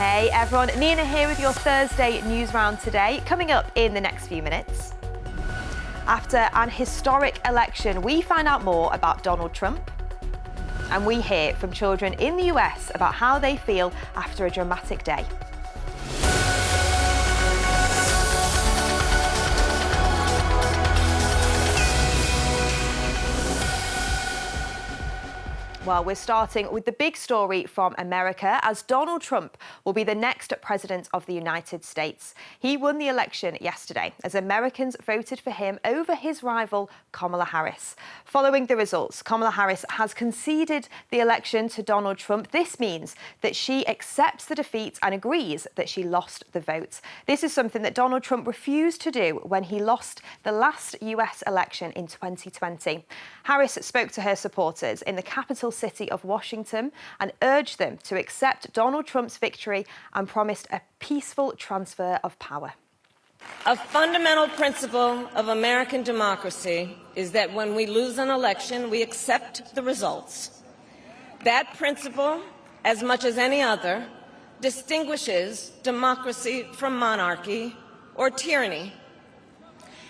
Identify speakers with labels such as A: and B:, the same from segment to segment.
A: Hey everyone, Nina here with your Thursday Newsround today. Coming up in the next few minutes. After an historic election, we find out more about Donald Trump. And we hear from children in the US about how they feel after a dramatic day. Well, we're starting with the big story from America, as Donald Trump will be the next president of the United States. He won the election yesterday as Americans voted for him over his rival, Kamala Harris. Following the results, Kamala Harris has conceded the election to Donald Trump. This means that she accepts the defeat and agrees that she lost the vote. This is something that Donald Trump refused to do when he lost the last US election in 2020. Harris spoke to her supporters in the capital city of Washington and urged them to accept Donald Trump's victory and promised a peaceful transfer of power.
B: A fundamental principle of American democracy is that when we lose an election, we accept the results. That principle, as much as any other, distinguishes democracy from monarchy or tyranny.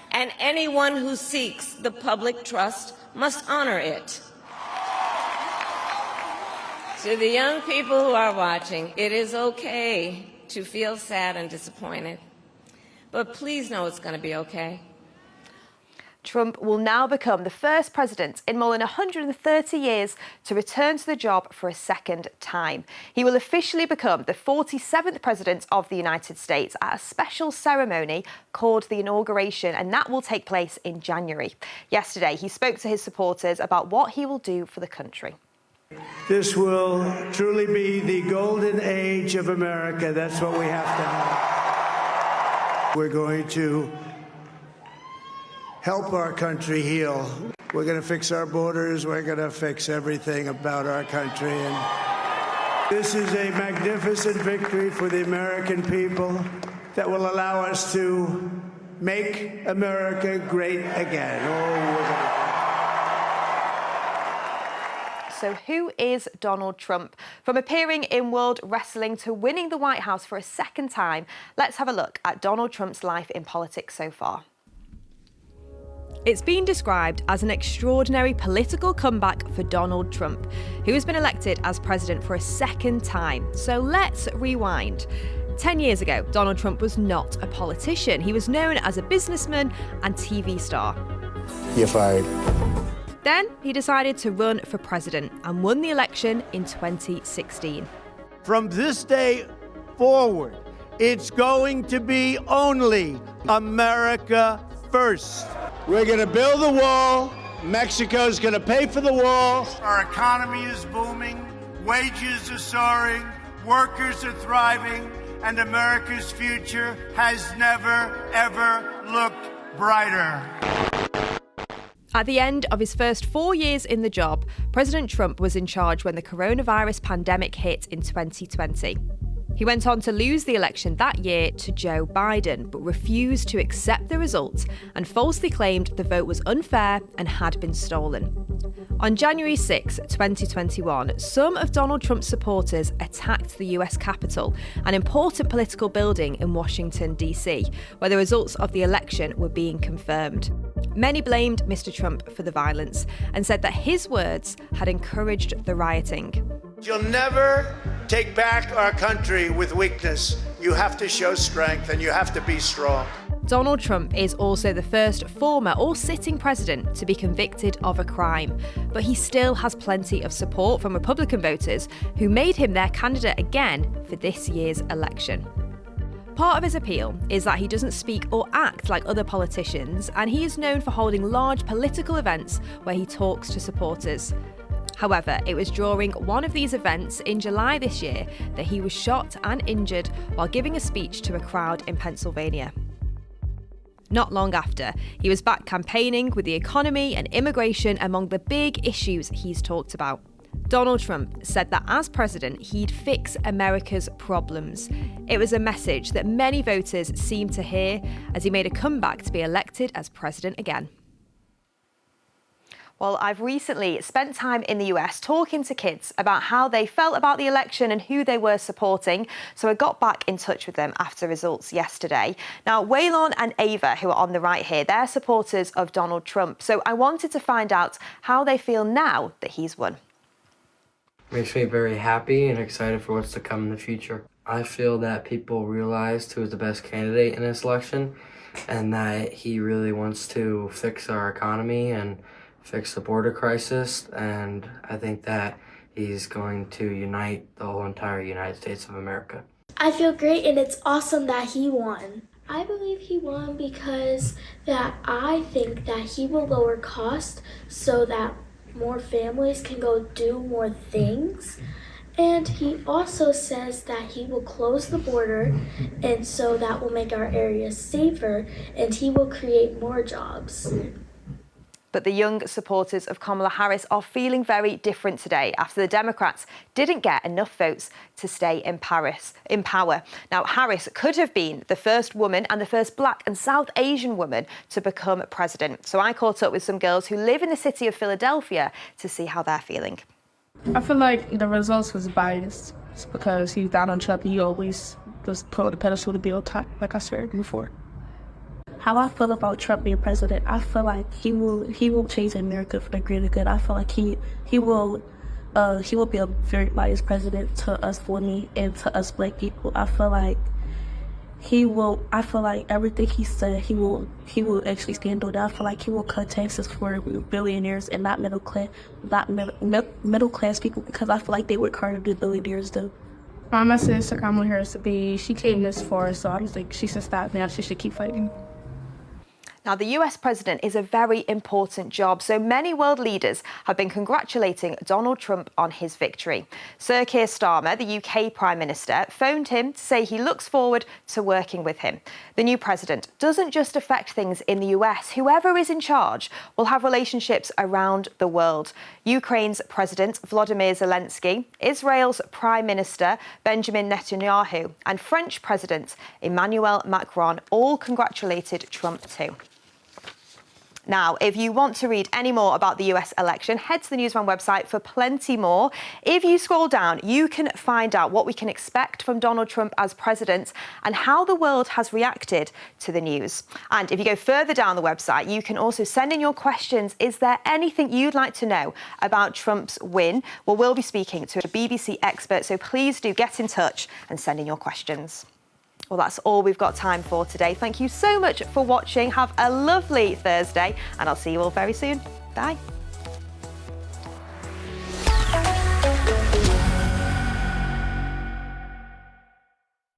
B: And anyone who seeks the public trust must honor it. To the young people who are watching, it is okay to feel sad and disappointed, but please know it's going to be okay.
A: Trump will now become the first president in more than 130 years to return to the job for a second time. He will officially become the 47th president of the United States at a special ceremony called the inauguration, and that will take place in January. Yesterday, he spoke to his supporters about what he will do for the country.
C: This will truly be the golden age of America. That's what we have to have. We're going to help our country heal. We're going to fix our borders. We're going to fix everything about our country. And this is a magnificent victory for the American people that will allow us to make America great again.
A: So who is Donald Trump? From appearing in World Wrestling to winning the White House for a second time, let's have a look at Donald Trump's life in politics so far. It's been described as an extraordinary political comeback for Donald Trump, who has been elected as president for a second time. So let's rewind. 10 years ago, Donald Trump was not a politician. He was known as a businessman and TV star.
D: You're fired.
A: Then he decided to run for president and won the election in 2016.
C: From this day forward, it's going to be only America first. We're going to build the wall. Mexico's going to pay for the wall. Our economy is booming. Wages are soaring. Workers are thriving. And America's future has never, ever looked brighter.
A: At the end of his first 4 years in the job, President Trump was in charge when the coronavirus pandemic hit in 2020. He went on to lose the election that year to Joe Biden, but refused to accept the results and falsely claimed the vote was unfair and had been stolen. On January 6, 2021, some of Donald Trump's supporters attacked the US Capitol, an important political building in Washington, D.C., where the results of the election were being confirmed. Many blamed Mr. Trump for the violence and said that his words had encouraged the rioting.
C: You'll never take back our country with weakness. You have to show strength and you have to be strong.
A: Donald Trump is also the first former or sitting president to be convicted of a crime, but he still has plenty of support from Republican voters who made him their candidate again for this year's election. Part of his appeal is that he doesn't speak or act like other politicians, and he is known for holding large political events where he talks to supporters. However, it was during one of these events in July this year that he was shot and injured while giving a speech to a crowd in Pennsylvania. Not long after, he was back campaigning with the economy and immigration among the big issues he's talked about. Donald Trump said that as president, he'd fix America's problems. It was a message that many voters seemed to hear as he made a comeback to be elected as president again. Well, I've recently spent time in the US talking to kids about how they felt about the election and who they were supporting. So I got back in touch with them after results yesterday. Now, Waylon and Ava, who are on the right here, they're supporters of Donald Trump. So I wanted to find out how they feel now that he's won.
D: Makes me very happy and excited for what's to come in the future. I feel that people realized who was the best candidate in this election and that he really wants to fix our economy and fix the border crisis, and I think that he's going to unite the whole entire United States of America.
E: I feel great, and it's awesome that he won. I believe he won because I think that he will lower costs so that more families can go do more things. And he also says that he will close the border, and so that will make our area safer, and he will create more jobs.
A: But the young supporters of Kamala Harris are feeling very different today after the Democrats didn't get enough votes to stay in power. Now, Harris could have been the first woman and the first Black and South Asian woman to become president. So I caught up with some girls who live in the city of Philadelphia to see how they're feeling.
F: I feel like the results was biased because he's Donald Trump. He always just put on the pedestal to be on top, like I said before. How I feel about Trump being president, I feel like he will change America for the greater good. I feel like he will be a very biased president to us women and to us Black people. I feel like everything he said he will actually stand on that. I feel like he will cut taxes for billionaires and not middle class people, because I feel like they work harder than billionaires do. My message to Kamala Harris would be, she came this far, so I don't think she should stop now. She should keep fighting.
A: Now, the US president is a very important job, so many world leaders have been congratulating Donald Trump on his victory. Sir Keir Starmer, the UK Prime Minister, phoned him to say he looks forward to working with him. The new president doesn't just affect things in the US. Whoever is in charge will have relationships around the world. Ukraine's President Volodymyr Zelensky, Israel's Prime Minister Benjamin Netanyahu, and French President Emmanuel Macron all congratulated Trump too. Now, if you want to read any more about the US election, head to the Newsround website for plenty more. If you scroll down, you can find out what we can expect from Donald Trump as president and how the world has reacted to the news. And if you go further down the website, you can also send in your questions. Is there anything you'd like to know about Trump's win? Well, we'll be speaking to a BBC expert, so please do get in touch and send in your questions. Well, that's all we've got time for today. Thank you so much for watching. Have a lovely Thursday, and I'll see you all very soon. Bye.